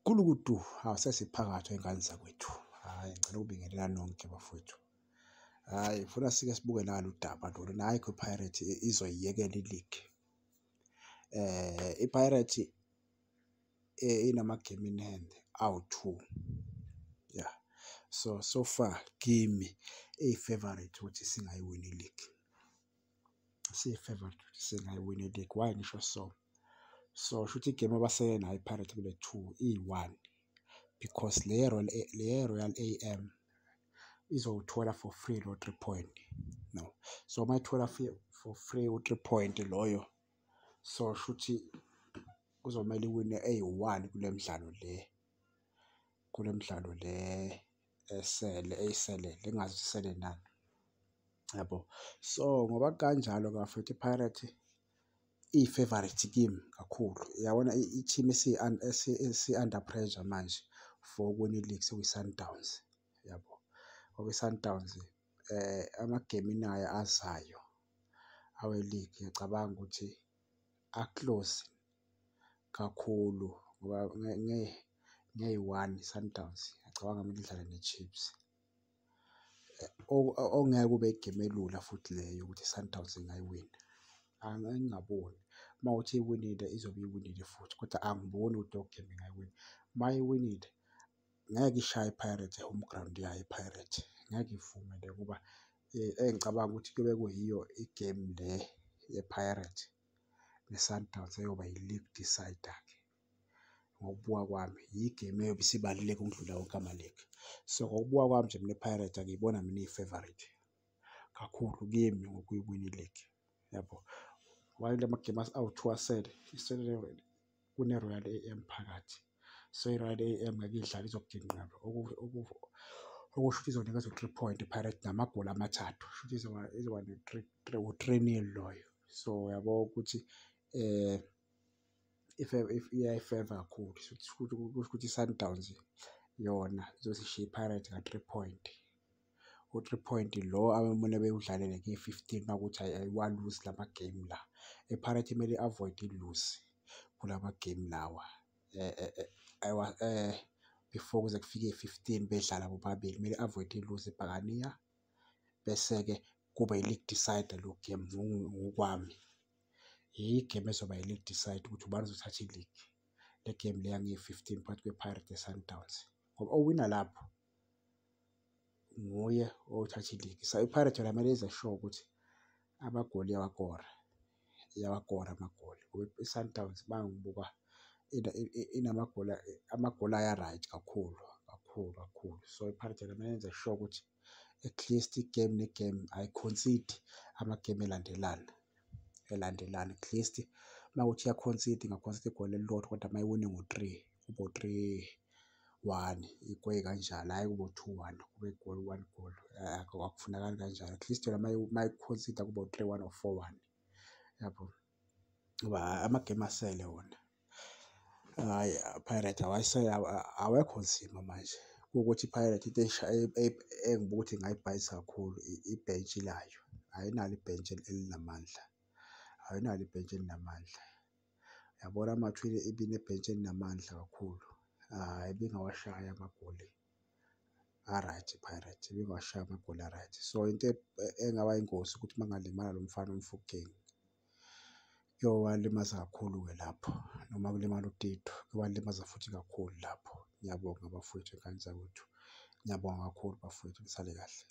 Gulukudu sesiphakathi ey'ngane zakwethu. Hhayi ngicela ukubingelela nonke bafowethu. Hhayi ngifuna sike sibuke nalo udaba lolu na-ayikho iPirates izoyiyekela i-league. IPirates inama-game in hand awu-2. Yeah. So far kimi iyi-favourite ukuthi singayiwini i-league. Siyi-favourite ukuthi singayiwini i-league. Why ngisho so? So shuthi igame abasele nayo iPirates kule 2 iyi-1 because le Royal AM izowuthola for free lo 3 point. No. So mayithola for free u-3 point loyo, so shuthi kuzomele iwine eyi-1 kule midlalo le eyisele engazi isele nani. Yabo. So ngoba kanjalo bafethu iPirates iyi-favourite kimi kakhulu. Uyabona i-team esi-under pressure manje for ukuwina i-league sekuyi-Sundowns. Yabo. Ngoba i-Sundowns amagame inayo azayo awe-league ngiyacabanga ukuthi a-close kakhulu ngoba ngeyi-1 i-Sundowns ngiyacabanga kumele idlale ne-Chiefs. Ongeke kube igame elula futhi leyo ukuthi i-Sundowns ingayiwina. Angingaboni. Uma kuwukuthi iwinile izobe iwinile futhi kodwa angiboni ukuthi leyo game ingayiwina. Uma iwinile ngeke ishaye iPirates home ground yayo iPirates. Ngeke ivume le ngoba engicabanga ukuthi kuyobe kuyiyo igame le yePirates ne-Sundowns eyoba yi-league decider-ke. Ngokubuka kwami igame eyobe isibaluleke ukudlula wonke ama-league. So ngokubuka kwami nje mina iPirates angiyibona mina iyi-favourite kakhulu kimi ngokuyiwina i-league. Yabo. Ngoba la magame awu-2 asele kune-Royal AM phakathi. So i-Royal AM ngeke idlale izoginqika. Okusho ukuthi izonikezwa u-3 point iPirates namagoli amathathu. Shuthi izoba u-3-0 loyo. So uyabo ukuthi iyayifeva kakhulu. Kusho ukuthi i-Sundowns yona izosishiya iPirates nga-3 point. U-3 point lo abamane bewudlalele ngeyi-15 makuwukuthi ayiwaluzi la magame la. IPirates kumele i-avoid i-lose kula magame lawa. Before kuze kufike eyi-15 bedlala bobabili kumele i-avoid i-lose ibhakaniya bese-ke kube yi-league decider lo game ngokwami. Igame ezoba yi-league decide ukuthi ubani ozothatha i-league. Le game le yangeyi-15 phakathi kwe-Pirates ne-Sundowns. Ngoba owina lapho nguye oyothatha i-league. So iPirates yona kumele yenze sure ukuthi amagoli iyawakora amagoli. Ngoba i-Sundowns mangibuka amagoli aya-right kakhulu. So iPirates yona kumele yenze sure ukuthi at least igame negame ayi-concede amagame elandelana. At least makuwukuthi iya-concede inga-concede igoli elilodwa kodwa mayiwine ngo-3 kube u-3-1 kuye kanjalo. Hhayi kube u-2-1 kube igoli 1 goal. Akufunakali kanjalo. At least yona mayi-concede kube u-3-1 or 4-1. Yabo. Ngoba amagame asele wona. Hhayi iPirates awekho nzima manje. Kuwukuthi iPirates into engibuka ukuthi ingayibhayisa kakhulu ibhentshi layo. Ayinalo ibhentshi elinamandla. Yabona uma ibinebhentshi elinamandla kakhulu. Ibingawashaya amagoli a-right iPirates. Ibingawashaya amagoli a-right. So into engaba yingozi ukuthi uma kungalimala lo mfana uMofokeng kuyowalimaza kakhulu-ke lapho. Noma kulimala uTito kuyobalimaza futhi kakhulu lapho. Ngiyabonga bafowethu iy'ngane zakwethu. Ngiyabonga kakhulu bafowethu nisale kahle.